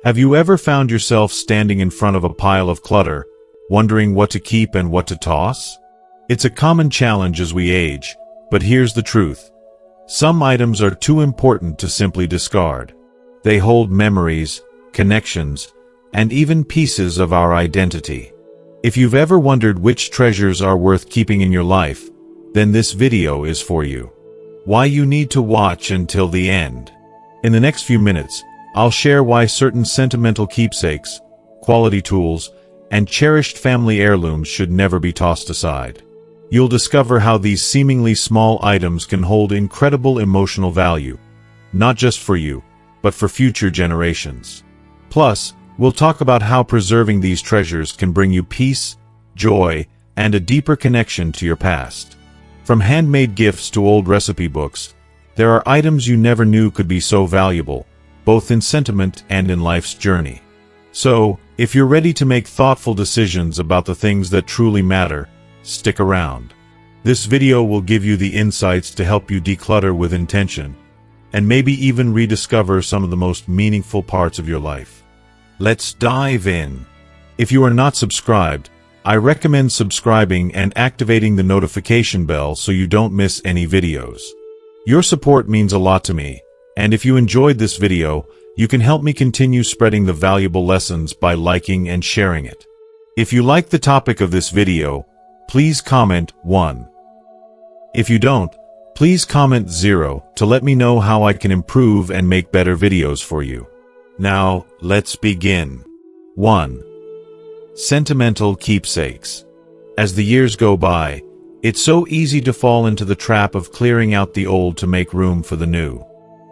Have you ever found yourself standing in front of a pile of clutter, wondering what to keep and what to toss? It's a common challenge as we age, but here's the truth. Some items are too important to simply discard. They hold memories, connections, and even pieces of our identity. If you've ever wondered which treasures are worth keeping in your life, then this video is for you. Why you need to watch until the end. In the next few minutes, I'll share why certain sentimental keepsakes, quality tools, and cherished family heirlooms should never be tossed aside. You'll discover how these seemingly small items can hold incredible emotional value, not just for you, but for future generations. Plus, we'll talk about how preserving these treasures can bring you peace, joy, and a deeper connection to your past. From handmade gifts to old recipe books, there are items you never knew could be so valuable, both in sentiment and in life's journey. So, if you're ready to make thoughtful decisions about the things that truly matter, stick around. This video will give you the insights to help you declutter with intention, and maybe even rediscover some of the most meaningful parts of your life. Let's dive in. If you are not subscribed, I recommend subscribing and activating the notification bell so you don't miss any videos. Your support means a lot to me, and if you enjoyed this video, you can help me continue spreading the valuable lessons by liking and sharing it. If you like the topic of this video, please comment 1. If you don't, please comment 0 to let me know how I can improve and make better videos for you. Now, let's begin. 1. Sentimental keepsakes. As the years go by, it's so easy to fall into the trap of clearing out the old to make room for the new.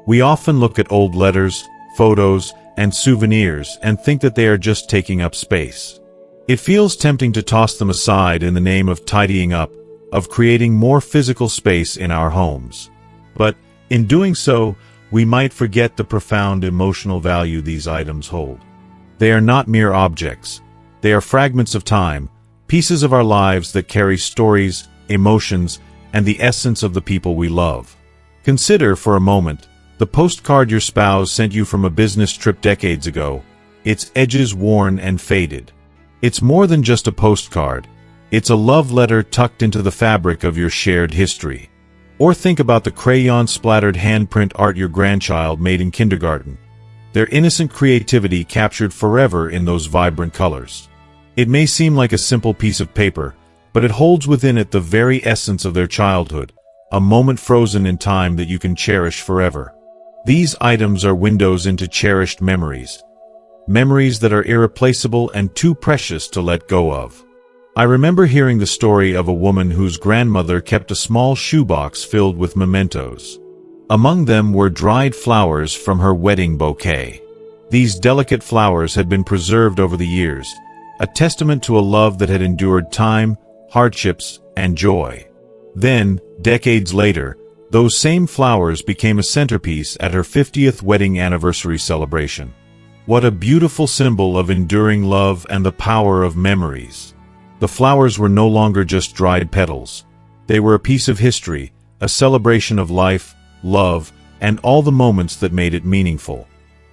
We often look at old letters, photos, and souvenirs and think that they are just taking up space. It feels tempting to toss them aside in the name of tidying up, of creating more physical space in our homes. But, in doing so, we might forget the profound emotional value these items hold. They are not mere objects. They are fragments of time, pieces of our lives that carry stories, emotions, and the essence of the people we love. Consider, for a moment, the postcard your spouse sent you from a business trip decades ago, its edges worn and faded. It's more than just a postcard. It's a love letter tucked into the fabric of your shared history. Or think about the crayon-splattered handprint art your grandchild made in kindergarten. Their innocent creativity captured forever in those vibrant colors. It may seem like a simple piece of paper, but it holds within it the very essence of their childhood, a moment frozen in time that you can cherish forever. These items are windows into cherished memories. Memories that are irreplaceable and too precious to let go of. I remember hearing the story of a woman whose grandmother kept a small shoebox filled with mementos. Among them were dried flowers from her wedding bouquet. These delicate flowers had been preserved over the years, a testament to a love that had endured time, hardships, and joy. Then, decades later, those same flowers became a centerpiece at her 50th wedding anniversary celebration. What a beautiful symbol of enduring love and the power of memories. The flowers were no longer just dried petals. They were a piece of history, a celebration of life, love, and all the moments that made it meaningful.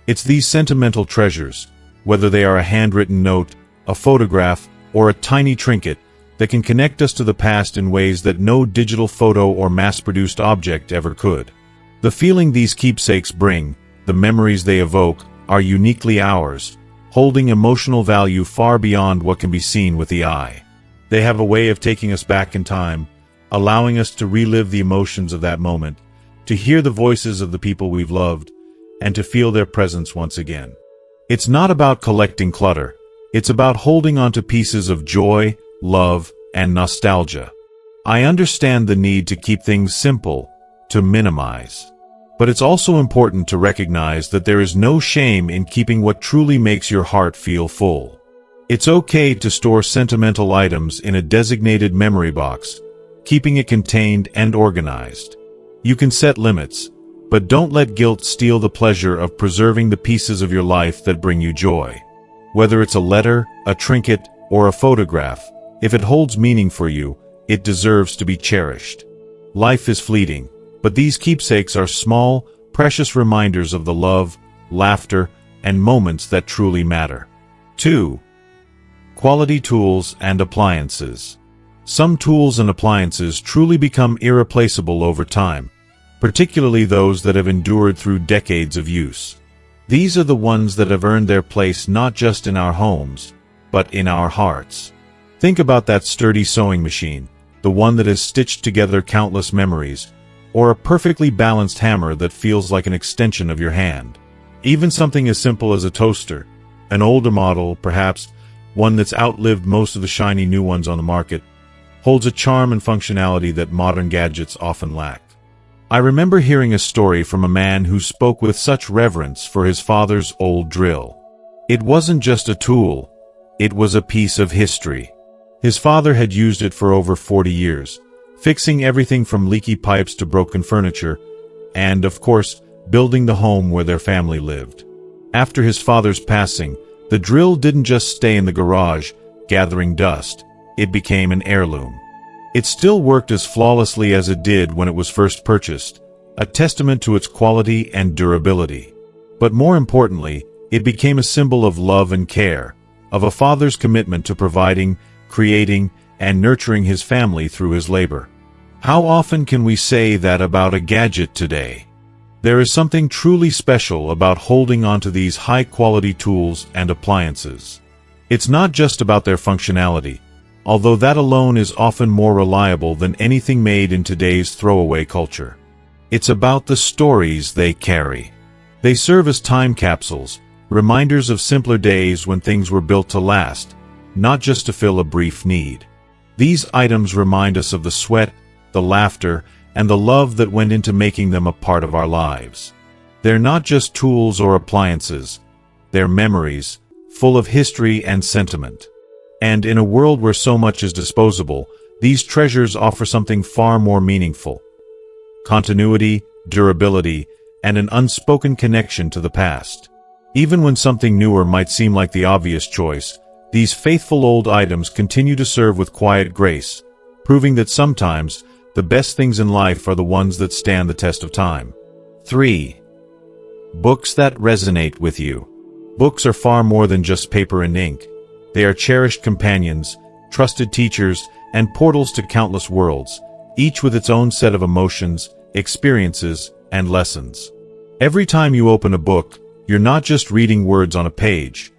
It's these sentimental treasures, whether they are a handwritten note, a photograph, or a tiny trinket, that can connect us to the past in ways that no digital photo or mass-produced object ever could. The feeling these keepsakes bring, the memories they evoke, are uniquely ours, holding emotional value far beyond what can be seen with the eye. They have a way of taking us back in time, allowing us to relive the emotions of that moment, to hear the voices of the people we've loved, and to feel their presence once again. It's not about collecting clutter. It's about holding on to pieces of joy, love, and nostalgia. I understand the need to keep things simple, to minimize. But it's also important to recognize that there is no shame in keeping what truly makes your heart feel full. It's okay to store sentimental items in a designated memory box, keeping it contained and organized. You can set limits, but don't let guilt steal the pleasure of preserving the pieces of your life that bring you joy. Whether it's a letter, a trinket, or a photograph, if it holds meaning for you, it deserves to be cherished. Life is fleeting, but these keepsakes are small, precious reminders of the love, laughter, and moments that truly matter. 2. Quality tools and appliances. Some tools and appliances truly become irreplaceable over time, particularly those that have endured through decades of use. These are the ones that have earned their place not just in our homes, but in our hearts. Think about that sturdy sewing machine, the one that has stitched together countless memories, or a perfectly balanced hammer that feels like an extension of your hand. Even something as simple as a toaster, an older model, perhaps one that's outlived most of the shiny new ones on the market, holds a charm and functionality that modern gadgets often lack. I remember hearing a story from a man who spoke with such reverence for his father's old drill. It wasn't just a tool, it was a piece of history. His father had used it for over 40 years, fixing everything from leaky pipes to broken furniture, and, of course, building the home where their family lived. After his father's passing, the drill didn't just stay in the garage, gathering dust. It became an heirloom. It still worked as flawlessly as it did when it was first purchased, a testament to its quality and durability. But more importantly, it became a symbol of love and care, of a father's commitment to providing, creating, and nurturing his family through his labor. How often can we say that about a gadget today? There is something truly special about holding onto these high-quality tools and appliances. It's not just about their functionality, although that alone is often more reliable than anything made in today's throwaway culture. It's about the stories they carry. They serve as time capsules, reminders of simpler days when things were built to last, not just to fill a brief need. These items remind us of the sweat, the laughter, and the love that went into making them a part of our lives. They're not just tools or appliances, they're memories, full of history and sentiment. And in a world where so much is disposable, these treasures offer something far more meaningful: continuity, durability, and an unspoken connection to the past. Even when something newer might seem like the obvious choice, these faithful old items continue to serve with quiet grace, proving that sometimes the best things in life are the ones that stand the test of time. 3. Books that resonate with you. Books are far more than just paper and ink. They are cherished companions, trusted teachers, and portals to countless worlds, each with its own set of emotions, experiences, and lessons. Every time you open a book, you're not just reading words on a page.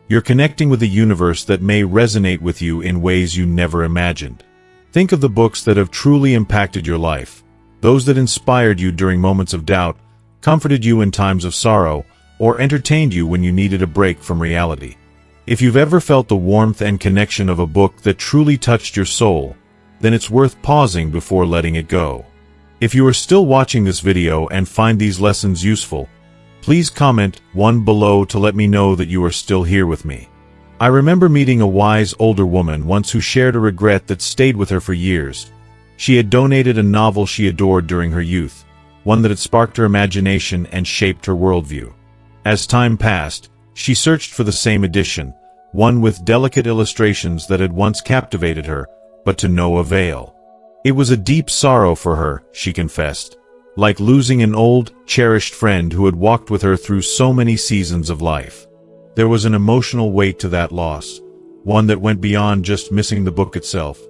You're connecting with a universe that may resonate with you in ways you never imagined. Think of the books that have truly impacted your life, those that inspired you during moments of doubt, comforted you in times of sorrow, or entertained you when you needed a break from reality. If you've ever felt the warmth and connection of a book that truly touched your soul, then it's worth pausing before letting it go. If you are still watching this video and find these lessons useful, please comment 1 below to let me know that you are still here with me. I remember meeting a wise older woman once who shared a regret that stayed with her for years. She had donated a novel she adored during her youth, one that had sparked her imagination and shaped her worldview. As time passed, she searched for the same edition, one with delicate illustrations that had once captivated her, but to no avail. It was a deep sorrow for her, she confessed, like losing an old, cherished friend who had walked with her through so many seasons of life. There was an emotional weight to that loss, one that went beyond just missing the book itself.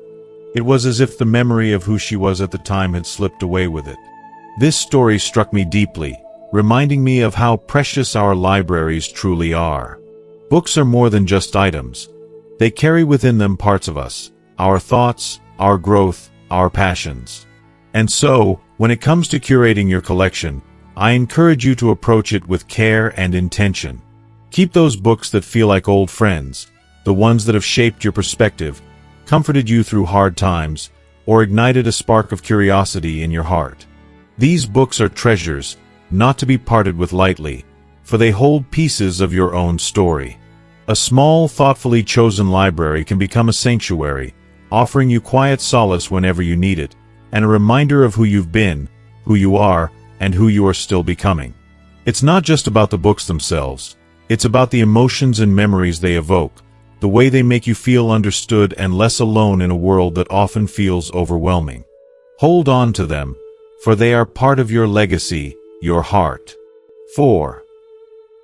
It was as if the memory of who she was at the time had slipped away with it. This story struck me deeply, reminding me of how precious our libraries truly are. Books are more than just items. They carry within them parts of us, our thoughts, our growth, our passions. And so, when it comes to curating your collection, I encourage you to approach it with care and intention. Keep those books that feel like old friends, the ones that have shaped your perspective, comforted you through hard times, or ignited a spark of curiosity in your heart. These books are treasures, not to be parted with lightly, for they hold pieces of your own story. A small, thoughtfully chosen library can become a sanctuary, offering you quiet solace whenever you need it, and a reminder of who you've been, who you are, and who you are still becoming. It's not just about the books themselves. It's about the emotions and memories they evoke, the way they make you feel understood and less alone in a world that often feels overwhelming. Hold on to them, for they are part of your legacy, your heart. 4.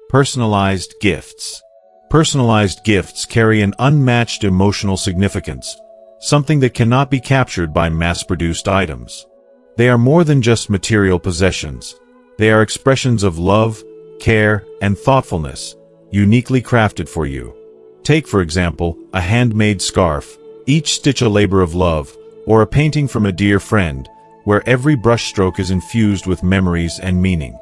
Personalized gifts. Personalized gifts carry an unmatched emotional significance, something that cannot be captured by mass-produced items. They are more than just material possessions. They are expressions of love, care, and thoughtfulness, uniquely crafted for you. Take, for example, a handmade scarf, each stitch a labor of love, or a painting from a dear friend, where every brushstroke is infused with memories and meaning.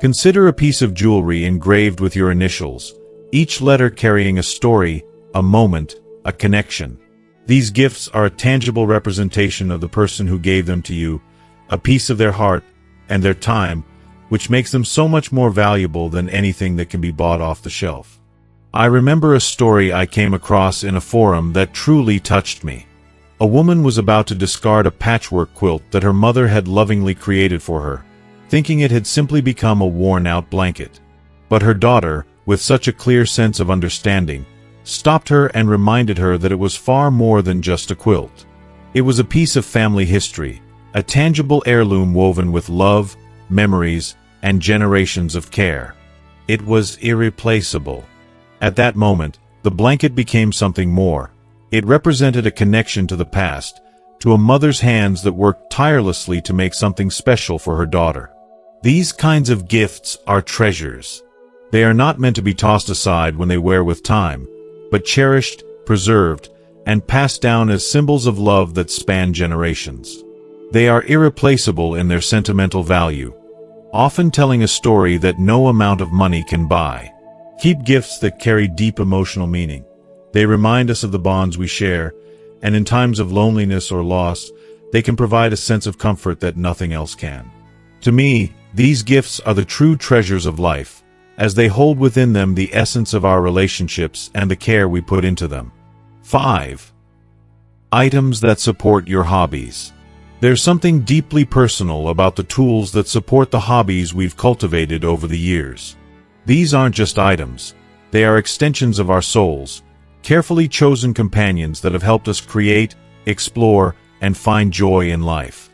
Consider a piece of jewelry engraved with your initials, each letter carrying a story, a moment, a connection. These gifts are a tangible representation of the person who gave them to you, a piece of their heart and their time, which makes them so much more valuable than anything that can be bought off the shelf. I remember a story I came across in a forum that truly touched me. A woman was about to discard a patchwork quilt that her mother had lovingly created for her, thinking it had simply become a worn-out blanket. But her daughter, with such a clear sense of understanding, stopped her and reminded her that it was far more than just a quilt. It was a piece of family history, a tangible heirloom woven with love, memories, and generations of care. It was irreplaceable. At that moment, the blanket became something more. It represented a connection to the past, to a mother's hands that worked tirelessly to make something special for her daughter. These kinds of gifts are treasures. They are not meant to be tossed aside when they wear with time, but cherished, preserved, and passed down as symbols of love that span generations. They are irreplaceable in their sentimental value, often telling a story that no amount of money can buy. Keep gifts that carry deep emotional meaning. They remind us of the bonds we share, and in times of loneliness or loss, they can provide a sense of comfort that nothing else can. To me, these gifts are the true treasures of life, as they hold within them the essence of our relationships and the care we put into them. 5. Items that support your hobbies. There's something deeply personal about the tools that support the hobbies we've cultivated over the years. These aren't just items. They are extensions of our souls, carefully chosen companions that have helped us create, explore, and find joy in life.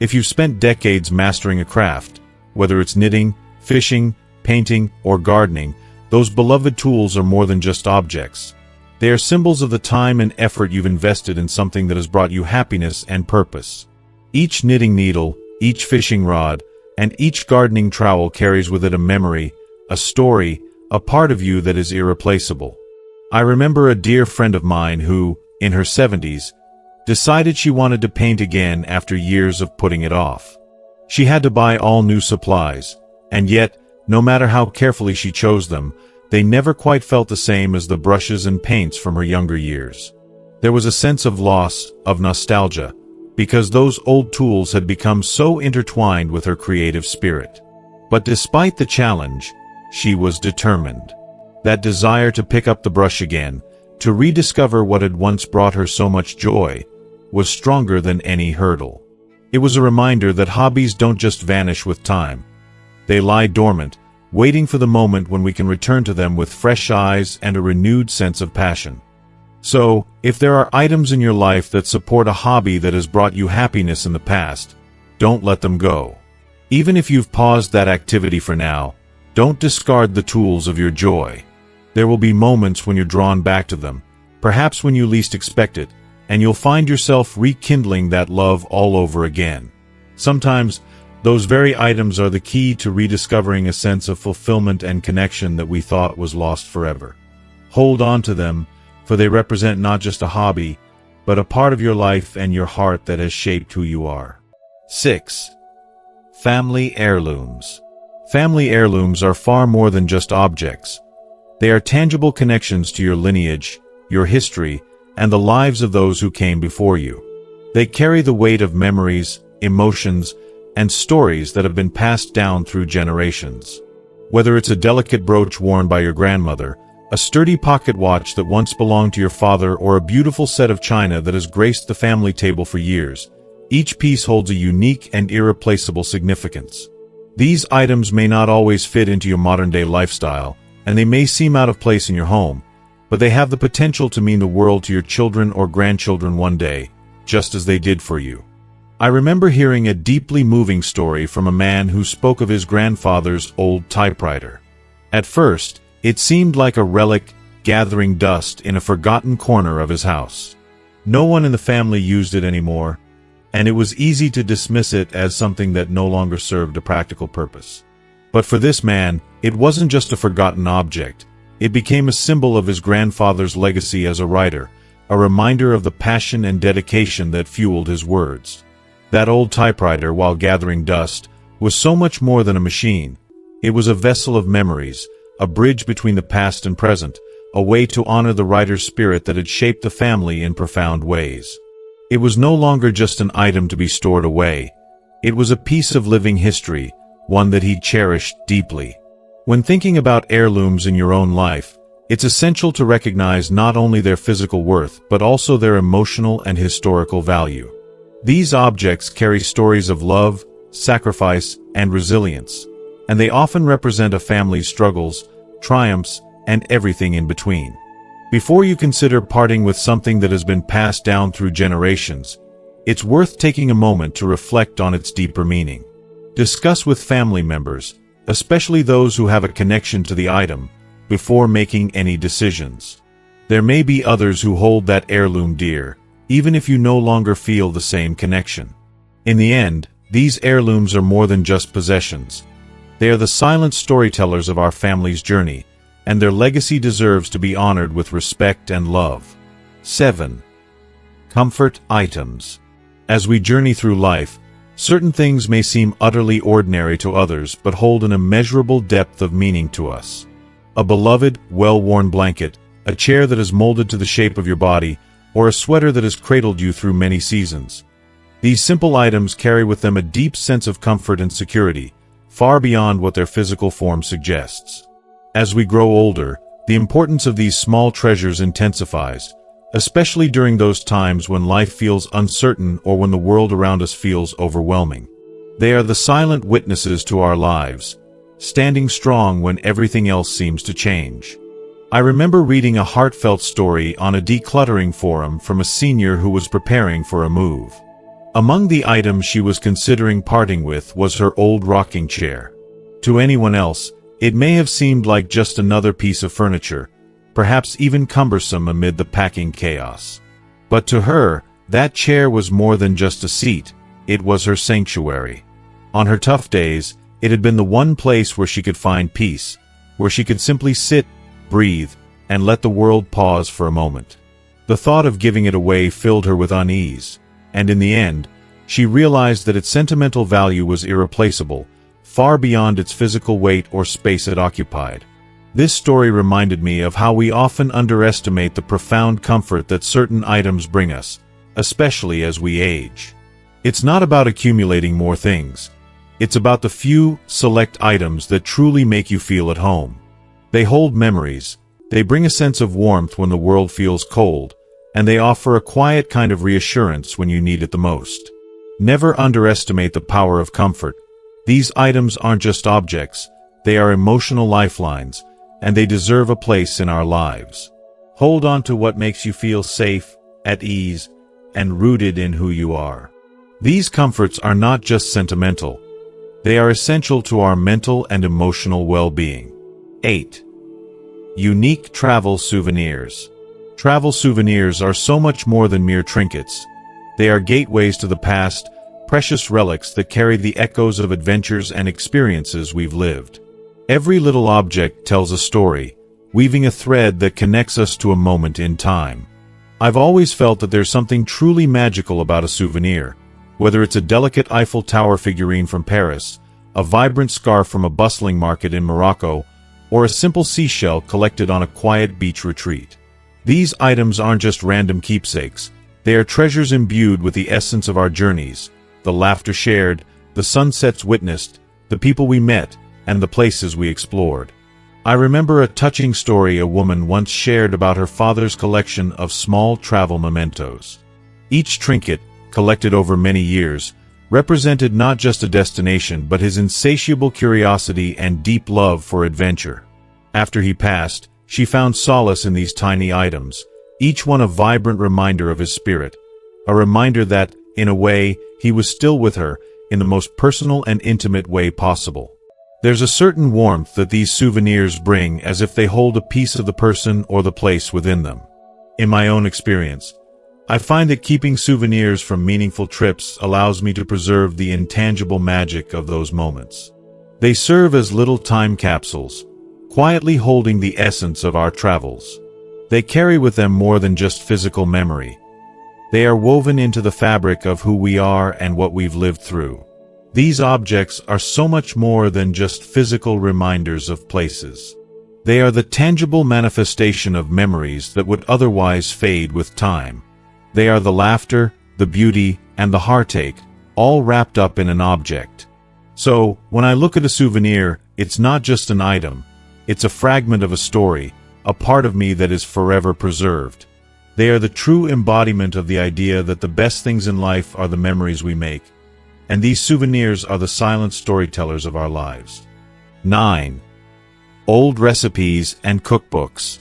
If you've spent decades mastering a craft, whether it's knitting, fishing, painting, or gardening, those beloved tools are more than just objects. They are symbols of the time and effort you've invested in something that has brought you happiness and purpose. Each knitting needle, each fishing rod, and each gardening trowel carries with it a memory, a story, a part of you that is irreplaceable. I remember a dear friend of mine who, in her 70s, decided she wanted to paint again after years of putting it off. She had to buy all new supplies, and yet, no matter how carefully she chose them, they never quite felt the same as the brushes and paints from her younger years. There was a sense of loss, of nostalgia, because those old tools had become so intertwined with her creative spirit. But despite the challenge, she was determined. That desire to pick up the brush again, to rediscover what had once brought her so much joy, was stronger than any hurdle. It was a reminder that hobbies don't just vanish with time. They lie dormant, waiting for the moment when we can return to them with fresh eyes and a renewed sense of passion. So, if there are items in your life that support a hobby that has brought you happiness in the past, don't let them go. Even if you've paused that activity for now, don't discard the tools of your joy. There will be moments when you're drawn back to them, perhaps when you least expect it, and you'll find yourself rekindling that love all over again. Sometimes, those very items are the key to rediscovering a sense of fulfillment and connection that we thought was lost forever. Hold on to them, for they represent not just a hobby, but a part of your life and your heart that has shaped who you are. 6. Family heirlooms. Family heirlooms are far more than just objects. They are tangible connections to your lineage, your history, and the lives of those who came before you. They carry the weight of memories, emotions, and stories that have been passed down through generations. Whether it's a delicate brooch worn by your grandmother, a sturdy pocket watch that once belonged to your father, or a beautiful set of china that has graced the family table for years, each piece holds a unique and irreplaceable significance. These items may not always fit into your modern-day lifestyle, and they may seem out of place in your home, but they have the potential to mean the world to your children or grandchildren one day, just as they did for you. I remember hearing a deeply moving story from a man who spoke of his grandfather's old typewriter. At first, it seemed like a relic gathering dust in a forgotten corner of his house. No one in the family used it anymore, and it was easy to dismiss it as something that no longer served a practical purpose. But for this man, it wasn't just a forgotten object. It became a symbol of his grandfather's legacy as a writer, a reminder of the passion and dedication that fueled his words. That old typewriter, while gathering dust, was so much more than a machine. It was a vessel of memories, a bridge between the past and present, a way to honor the writer's spirit that had shaped the family in profound ways. It was no longer just an item to be stored away. It was a piece of living history, one that he cherished deeply. When thinking about heirlooms in your own life, it's essential to recognize not only their physical worth but also their emotional and historical value. These objects carry stories of love, sacrifice, and resilience, and they often represent a family's struggles, triumphs, and everything in between. Before you consider parting with something that has been passed down through generations, it's worth taking a moment to reflect on its deeper meaning. Discuss with family members, especially those who have a connection to the item, before making any decisions. There may be others who hold that heirloom dear, even if you no longer feel the same connection. In the end, these heirlooms are more than just possessions. They are the silent storytellers of our family's journey, and their legacy deserves to be honored with respect and love. 7. Comfort items. As we journey through life, certain things may seem utterly ordinary to others but hold an immeasurable depth of meaning to us. A beloved, well-worn blanket, a chair that is molded to the shape of your body, or a sweater that has cradled you through many seasons. These simple items carry with them a deep sense of comfort and security, far beyond what their physical form suggests. As we grow older, the importance of these small treasures intensifies, especially during those times when life feels uncertain or when the world around us feels overwhelming. They are the silent witnesses to our lives, standing strong when everything else seems to change. I remember reading a heartfelt story on a decluttering forum from a senior who was preparing for a move. Among the items she was considering parting with was her old rocking chair. To anyone else, it may have seemed like just another piece of furniture, perhaps even cumbersome amid the packing chaos. But to her, that chair was more than just a seat, it was her sanctuary. On her tough days, it had been the one place where she could find peace, where she could simply sit, breathe, and let the world pause for a moment. The thought of giving it away filled her with unease, and in the end, she realized that its sentimental value was irreplaceable, far beyond its physical weight or space it occupied. This story reminded me of how we often underestimate the profound comfort that certain items bring us, especially as we age. It's not about accumulating more things. It's about the few, select items that truly make you feel at home. They hold memories, they bring a sense of warmth when the world feels cold, and they offer a quiet kind of reassurance when you need it the most. Never underestimate the power of comfort. These items aren't just objects, they are emotional lifelines, and they deserve a place in our lives. Hold on to what makes you feel safe, at ease, and rooted in who you are. These comforts are not just sentimental. They are essential to our mental and emotional well-being. 8. Unique travel souvenirs. Travel souvenirs are so much more than mere trinkets. They are gateways to the past, precious relics that carry the echoes of adventures and experiences we've lived. Every little object tells a story, weaving a thread that connects us to a moment in time. I've always felt that there's something truly magical about a souvenir, whether it's a delicate Eiffel Tower figurine from Paris, a vibrant scarf from a bustling market in Morocco, or a simple seashell collected on a quiet beach retreat. These items aren't just random keepsakes, they are treasures imbued with the essence of our journeys, the laughter shared, the sunsets witnessed, the people we met, and the places we explored. I remember a touching story a woman once shared about her father's collection of small travel mementos. Each trinket, collected over many years, represented not just a destination but his insatiable curiosity and deep love for adventure. After he passed, she found solace in these tiny items, each one a vibrant reminder of his spirit, a reminder that, in a way, he was still with her, in the most personal and intimate way possible. There's a certain warmth that these souvenirs bring, as if they hold a piece of the person or the place within them. In my own experience, I find that keeping souvenirs from meaningful trips allows me to preserve the intangible magic of those moments. They serve as little time capsules, quietly holding the essence of our travels. They carry with them more than just physical memory. They are woven into the fabric of who we are and what we've lived through. These objects are so much more than just physical reminders of places. They are the tangible manifestation of memories that would otherwise fade with time. They are the laughter, the beauty, and the heartache, all wrapped up in an object. So, when I look at a souvenir, it's not just an item. It's a fragment of a story, a part of me that is forever preserved. They are the true embodiment of the idea that the best things in life are the memories we make, and these souvenirs are the silent storytellers of our lives. 9. Old recipes and cookbooks.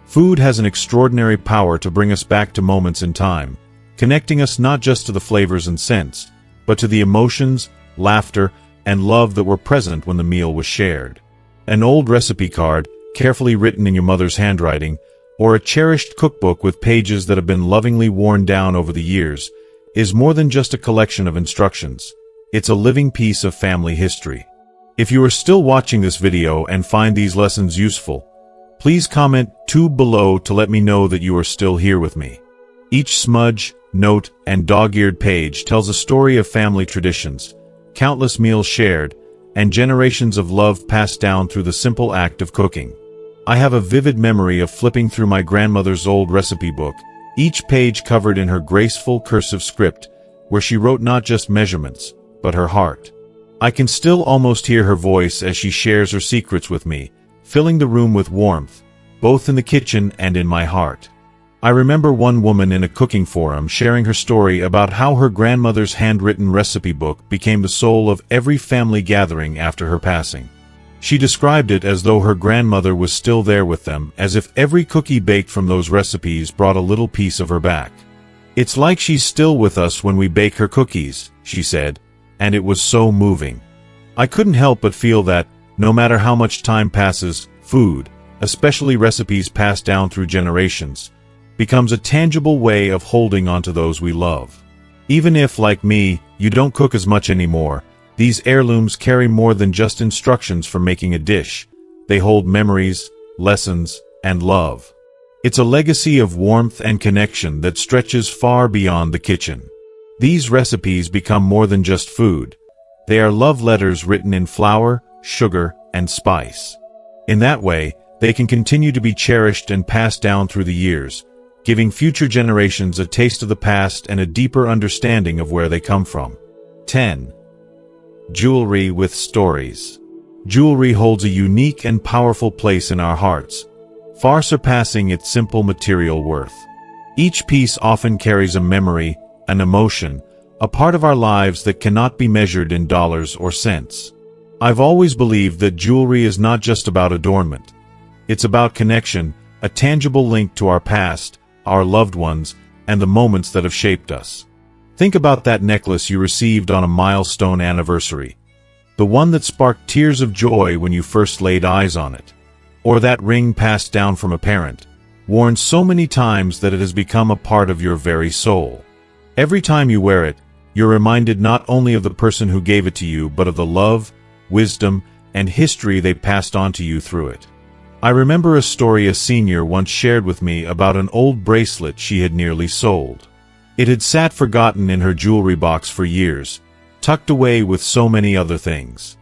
Food has an extraordinary power to bring us back to moments in time, connecting us not just to the flavors and scents, but to the emotions, laughter, and love that were present when the meal was shared. An old recipe card, carefully written in your mother's handwriting, or a cherished cookbook with pages that have been lovingly worn down over the years, is more than just a collection of instructions. It's a living piece of family history. If you are still watching this video and find these lessons useful, please comment 2 below to let me know that you are still here with me. Each smudge, note, and dog-eared page tells a story of family traditions, countless meals shared, and generations of love passed down through the simple act of cooking. I have a vivid memory of flipping through my grandmother's old recipe book, each page covered in her graceful cursive script, where she wrote not just measurements, but her heart. I can still almost hear her voice as she shares her secrets with me, filling the room with warmth, both in the kitchen and in my heart. I remember one woman in a cooking forum sharing her story about how her grandmother's handwritten recipe book became the soul of every family gathering after her passing. She described it as though her grandmother was still there with them, as if every cookie baked from those recipes brought a little piece of her back. "It's like she's still with us when we bake her cookies," she said, and it was so moving. I couldn't help but feel that, no matter how much time passes, food, especially recipes passed down through generations, becomes a tangible way of holding onto those we love. Even if, like me, you don't cook as much anymore, these heirlooms carry more than just instructions for making a dish. They hold memories, lessons, and love. It's a legacy of warmth and connection that stretches far beyond the kitchen. These recipes become more than just food. They are love letters written in flour, sugar, and spice. In that way, they can continue to be cherished and passed down through the years, giving future generations a taste of the past and a deeper understanding of where they come from. 10. Jewelry with stories. Jewelry holds a unique and powerful place in our hearts, far surpassing its simple material worth. Each piece often carries a memory, an emotion, a part of our lives that cannot be measured in dollars or cents. I've always believed that jewelry is not just about adornment. It's about connection, a tangible link to our past, our loved ones, and the moments that have shaped us. Think about that necklace you received on a milestone anniversary. The one that sparked tears of joy when you first laid eyes on it. Or that ring passed down from a parent, worn so many times that it has become a part of your very soul. Every time you wear it, you're reminded not only of the person who gave it to you, but of the love, wisdom, and history they passed on to you through it. I remember a story a senior once shared with me about an old bracelet she had nearly sold. It had sat forgotten in her jewelry box for years, tucked away with so many other things.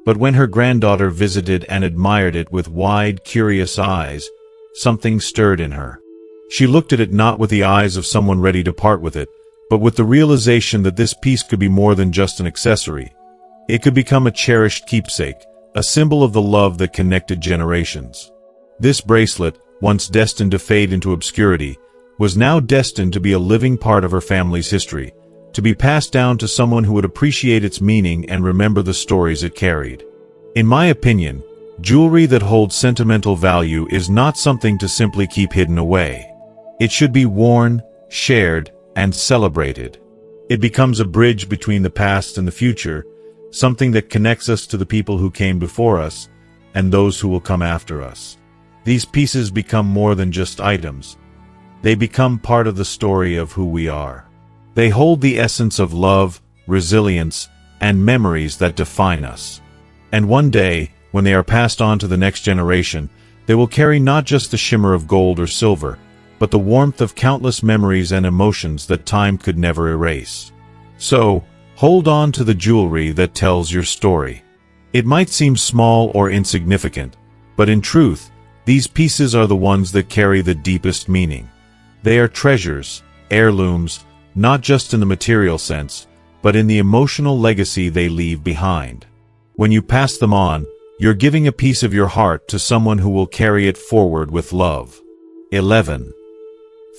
But when her granddaughter visited and admired it with wide, curious eyes, something stirred in her. She looked at it not with the eyes of someone ready to part with it, but with the realization that this piece could be more than just an accessory. It could become a cherished keepsake, a symbol of the love that connected generations. This bracelet, once destined to fade into obscurity, was now destined to be a living part of her family's history, to be passed down to someone who would appreciate its meaning and remember the stories it carried. In my opinion, jewelry that holds sentimental value is not something to simply keep hidden away. It should be worn, shared, and celebrated. It becomes a bridge between the past and the future, something that connects us to the people who came before us and those who will come after us. These pieces become more than just items. They become part of the story of who we are. They hold the essence of love, resilience, and memories that define us. And one day, when they are passed on to the next generation, they will carry not just the shimmer of gold or silver, but the warmth of countless memories and emotions that time could never erase. So, hold on to the jewelry that tells your story. It might seem small or insignificant, but in truth, these pieces are the ones that carry the deepest meaning. They are treasures, heirlooms, not just in the material sense, but in the emotional legacy they leave behind. When you pass them on, you're giving a piece of your heart to someone who will carry it forward with love. 11.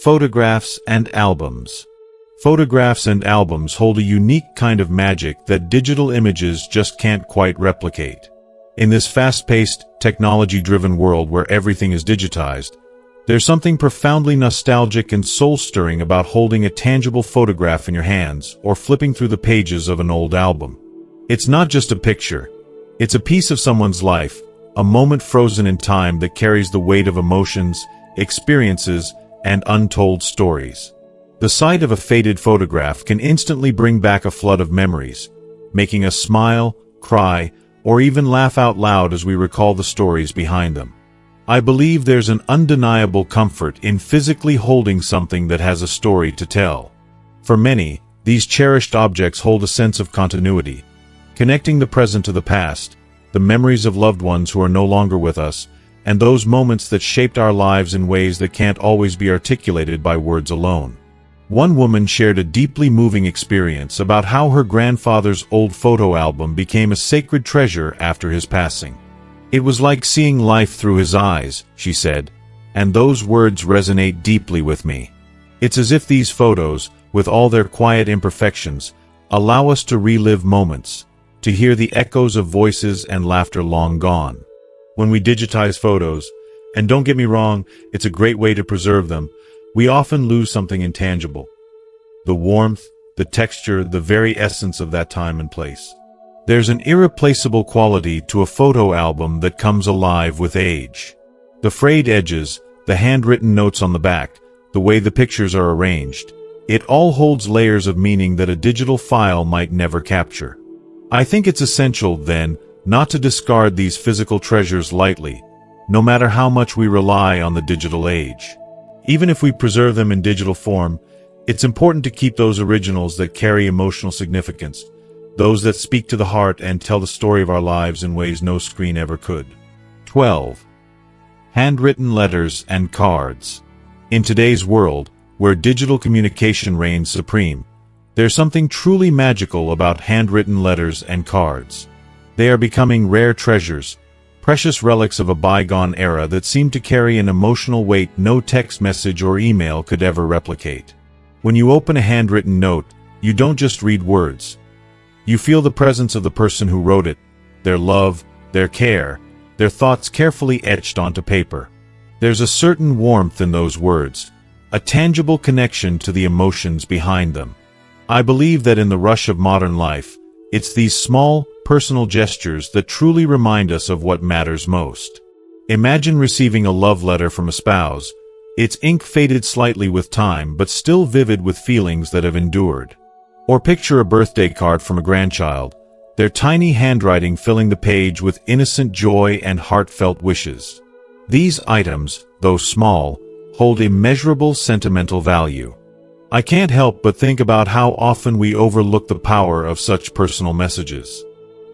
Photographs and albums. Photographs and albums hold a unique kind of magic that digital images just can't quite replicate. In this fast-paced, technology-driven world where everything is digitized, there's something profoundly nostalgic and soul-stirring about holding a tangible photograph in your hands or flipping through the pages of an old album. It's not just a picture. It's a piece of someone's life, a moment frozen in time that carries the weight of emotions, experiences, and untold stories. The sight of a faded photograph can instantly bring back a flood of memories, making us smile, cry, or even laugh out loud as we recall the stories behind them. I believe there's an undeniable comfort in physically holding something that has a story to tell. For many, these cherished objects hold a sense of continuity, connecting the present to the past, the memories of loved ones who are no longer with us, and those moments that shaped our lives in ways that can't always be articulated by words alone. One woman shared a deeply moving experience about how her grandfather's old photo album became a sacred treasure after his passing. It was like seeing life through his eyes, she said, and those words resonate deeply with me. It's as if these photos, with all their quiet imperfections, allow us to relive moments, to hear the echoes of voices and laughter long gone. When we digitize photos, and don't get me wrong, it's a great way to preserve them, we often lose something intangible. The warmth, the texture, the very essence of that time and place. There's an irreplaceable quality to a photo album that comes alive with age. The frayed edges, the handwritten notes on the back, the way the pictures are arranged, it all holds layers of meaning that a digital file might never capture. I think it's essential, then, not to discard these physical treasures lightly, no matter how much we rely on the digital age. Even if we preserve them in digital form, it's important to keep those originals that carry emotional significance, those that speak to the heart and tell the story of our lives in ways no screen ever could. 12. Handwritten letters and cards. In today's world, where digital communication reigns supreme, there's something truly magical about handwritten letters and cards. They are becoming rare treasures, precious relics of a bygone era that seem to carry an emotional weight no text message or email could ever replicate. When you open a handwritten note, you don't just read words. You feel the presence of the person who wrote it, their love, their care, their thoughts carefully etched onto paper. There's a certain warmth in those words, a tangible connection to the emotions behind them. I believe that in the rush of modern life, it's these small, personal gestures that truly remind us of what matters most. Imagine receiving a love letter from a spouse, its ink faded slightly with time but still vivid with feelings that have endured. Or picture a birthday card from a grandchild, their tiny handwriting filling the page with innocent joy and heartfelt wishes. These items, though small, hold immeasurable sentimental value. I can't help but think about how often we overlook the power of such personal messages.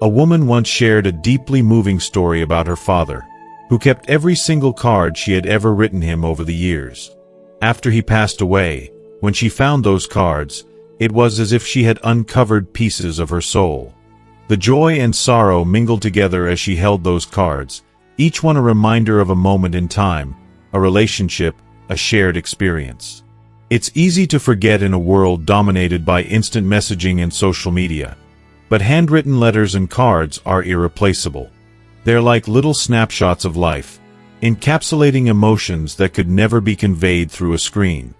A woman once shared a deeply moving story about her father, who kept every single card she had ever written him over the years. After he passed away, when she found those cards, it was as if she had uncovered pieces of her soul. The joy and sorrow mingled together as she held those cards, each one a reminder of a moment in time, a relationship, a shared experience. It's easy to forget in a world dominated by instant messaging and social media, but handwritten letters and cards are irreplaceable. They're like little snapshots of life, encapsulating emotions that could never be conveyed through a screen.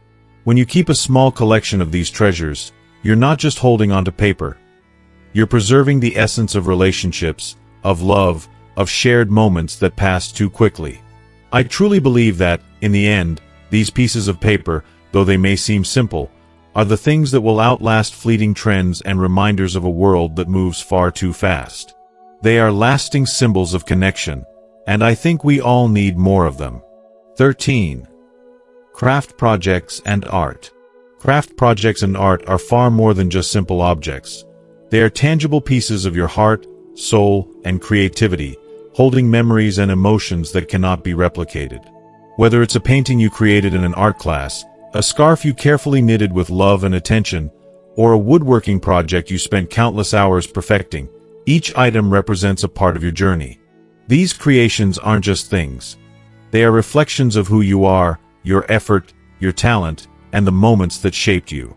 When you keep a small collection of these treasures, you're not just holding onto paper. You're preserving the essence of relationships, of love, of shared moments that pass too quickly. I truly believe that, in the end, these pieces of paper, though they may seem simple, are the things that will outlast fleeting trends and reminders of a world that moves far too fast. They are lasting symbols of connection, and I think we all need more of them. 13. Craft projects and art. Craft projects and art are far more than just simple objects. They are tangible pieces of your heart, soul, and creativity, holding memories and emotions that cannot be replicated. Whether it's a painting you created in an art class, a scarf you carefully knitted with love and attention, or a woodworking project you spent countless hours perfecting, each item represents a part of your journey. These creations aren't just things. They are reflections of who you are, your effort, your talent, and the moments that shaped you.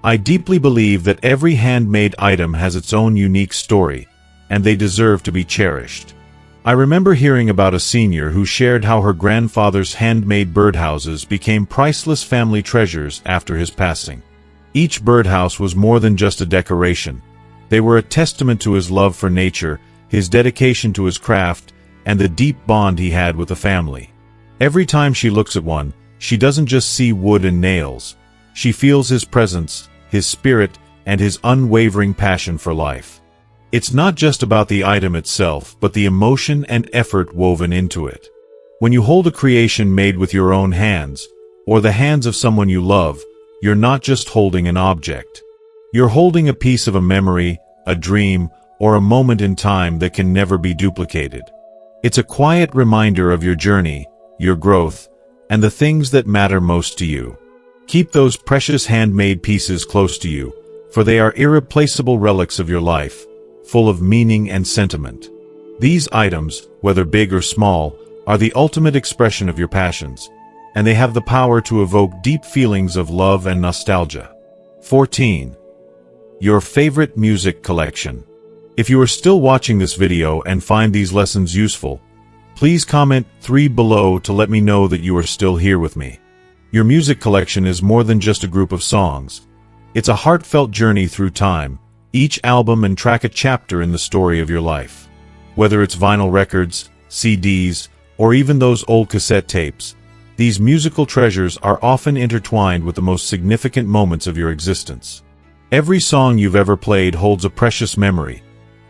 I deeply believe that every handmade item has its own unique story, and they deserve to be cherished. I remember hearing about a senior who shared how her grandfather's handmade birdhouses became priceless family treasures after his passing. Each birdhouse was more than just a decoration. They were a testament to his love for nature, his dedication to his craft, and the deep bond he had with the family. Every time she looks at one, she doesn't just see wood and nails. She feels his presence, his spirit, and his unwavering passion for life. It's not just about the item itself, but the emotion and effort woven into it. When you hold a creation made with your own hands, or the hands of someone you love, you're not just holding an object. You're holding a piece of a memory, a dream, or a moment in time that can never be duplicated. It's a quiet reminder of your journey, your growth, and the things that matter most to you. Keep those precious handmade pieces close to you, for they are irreplaceable relics of your life, full of meaning and sentiment. These items, whether big or small, are the ultimate expression of your passions, and they have the power to evoke deep feelings of love and nostalgia. 14. Your favorite music collection. If you are still watching this video and find these lessons useful, please comment 3 below to let me know that you are still here with me. Your music collection is more than just a group of songs. It's a heartfelt journey through time, each album and track a chapter in the story of your life. Whether it's vinyl records, CDs, or even those old cassette tapes, these musical treasures are often intertwined with the most significant moments of your existence. Every song you've ever played holds a precious memory,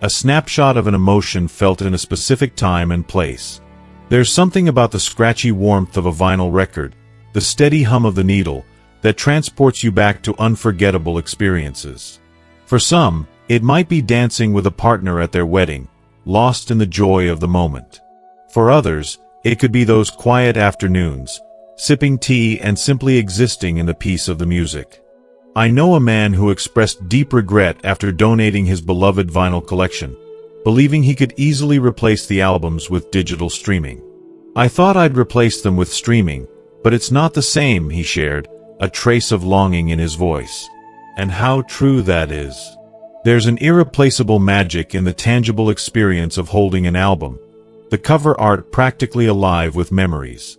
a snapshot of an emotion felt in a specific time and place. There's something about the scratchy warmth of a vinyl record, the steady hum of the needle, that transports you back to unforgettable experiences. For some, it might be dancing with a partner at their wedding, lost in the joy of the moment. For others, it could be those quiet afternoons, sipping tea and simply existing in the peace of the music. I know a man who expressed deep regret after donating his beloved vinyl collection, believing he could easily replace the albums with digital streaming. I thought I'd replace them with streaming, but it's not the same, he shared, a trace of longing in his voice. And how true that is. There's an irreplaceable magic in the tangible experience of holding an album, the cover art practically alive with memories.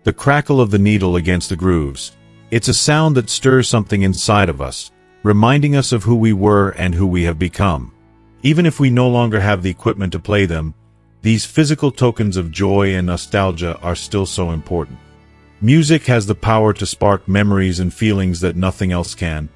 The crackle of the needle against the grooves. It's a sound that stirs something inside of us, reminding us of who we were and who we have become. Even if we no longer have the equipment to play them, these physical tokens of joy and nostalgia are still so important. Music has the power to spark memories and feelings that nothing else can,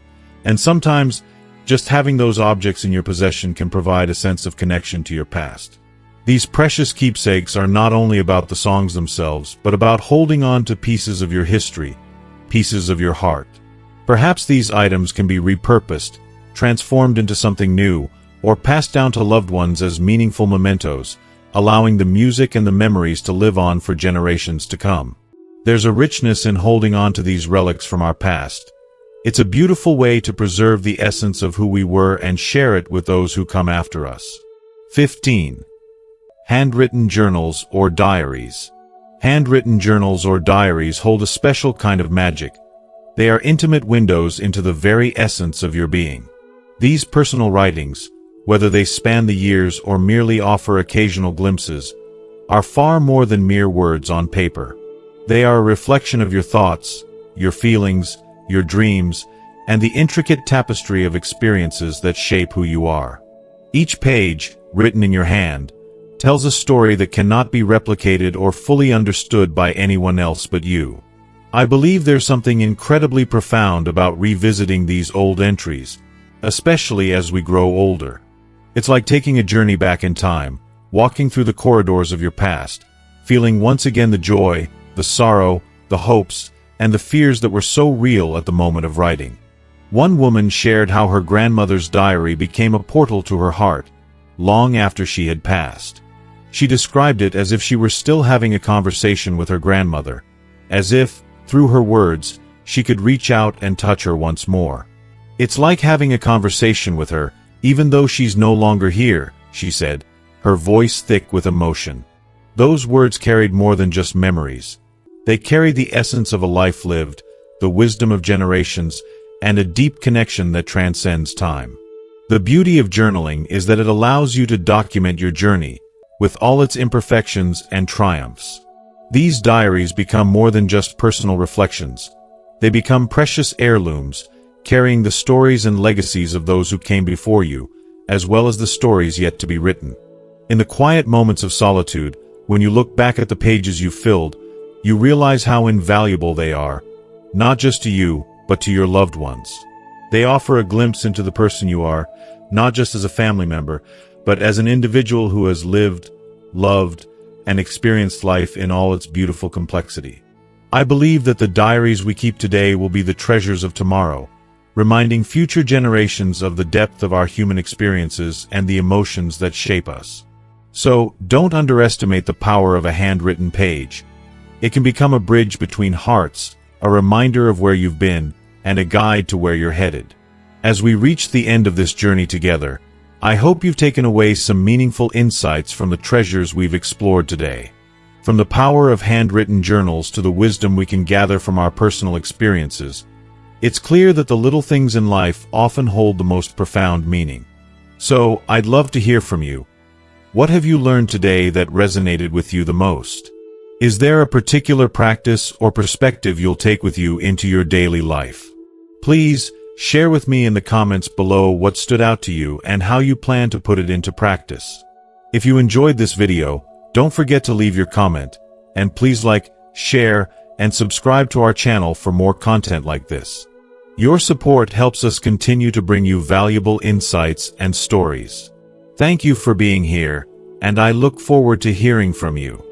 and sometimes, just having those objects in your possession can provide a sense of connection to your past. These precious keepsakes are not only about the songs themselves, but about holding on to pieces of your history, pieces of your heart. Perhaps these items can be repurposed, transformed into something new, or passed down to loved ones as meaningful mementos, allowing the music and the memories to live on for generations to come. There's a richness in holding on to these relics from our past. It's a beautiful way to preserve the essence of who we were and share it with those who come after us. 15. Handwritten journals or diaries. Handwritten journals or diaries hold a special kind of magic. They are intimate windows into the very essence of your being. These personal writings, whether they span the years or merely offer occasional glimpses, are far more than mere words on paper. They are a reflection of your thoughts, your feelings, your dreams, and the intricate tapestry of experiences that shape who you are. Each page, written in your hand, tells a story that cannot be replicated or fully understood by anyone else but you. I believe there's something incredibly profound about revisiting these old entries, especially as we grow older. It's like taking a journey back in time, walking through the corridors of your past, feeling once again the joy, the sorrow, the hopes, and the fears that were so real at the moment of writing. One woman shared how her grandmother's diary became a portal to her heart, long after she had passed. She described it as if she were still having a conversation with her grandmother, as if, through her words, she could reach out and touch her once more. It's like having a conversation with her, even though she's no longer here, she said, her voice thick with emotion. Those words carried more than just memories. They carried the essence of a life lived, the wisdom of generations, and a deep connection that transcends time. The beauty of journaling is that it allows you to document your journey, with all its imperfections and triumphs. These diaries become more than just personal reflections. They become precious heirlooms, carrying the stories and legacies of those who came before you, as well as the stories yet to be written. In the quiet moments of solitude, when you look back at the pages you filled, you realize how invaluable they are, not just to you, but to your loved ones. They offer a glimpse into the person you are, not just as a family member, but as an individual who has lived, loved, and experienced life in all its beautiful complexity. I believe that the diaries we keep today will be the treasures of tomorrow, reminding future generations of the depth of our human experiences and the emotions that shape us. So, don't underestimate the power of a handwritten page. It can become a bridge between hearts, a reminder of where you've been, and a guide to where you're headed. As we reach the end of this journey together, I hope you've taken away some meaningful insights from the treasures we've explored today. From the power of handwritten journals to the wisdom we can gather from our personal experiences, it's clear that the little things in life often hold the most profound meaning. So, I'd love to hear from you. What have you learned today that resonated with you the most? Is there a particular practice or perspective you'll take with you into your daily life? Please, share with me in the comments below what stood out to you and how you plan to put it into practice. If you enjoyed this video, don't forget to leave your comment, and please like, share, and subscribe to our channel for more content like this. Your support helps us continue to bring you valuable insights and stories. Thank you for being here, and I look forward to hearing from you.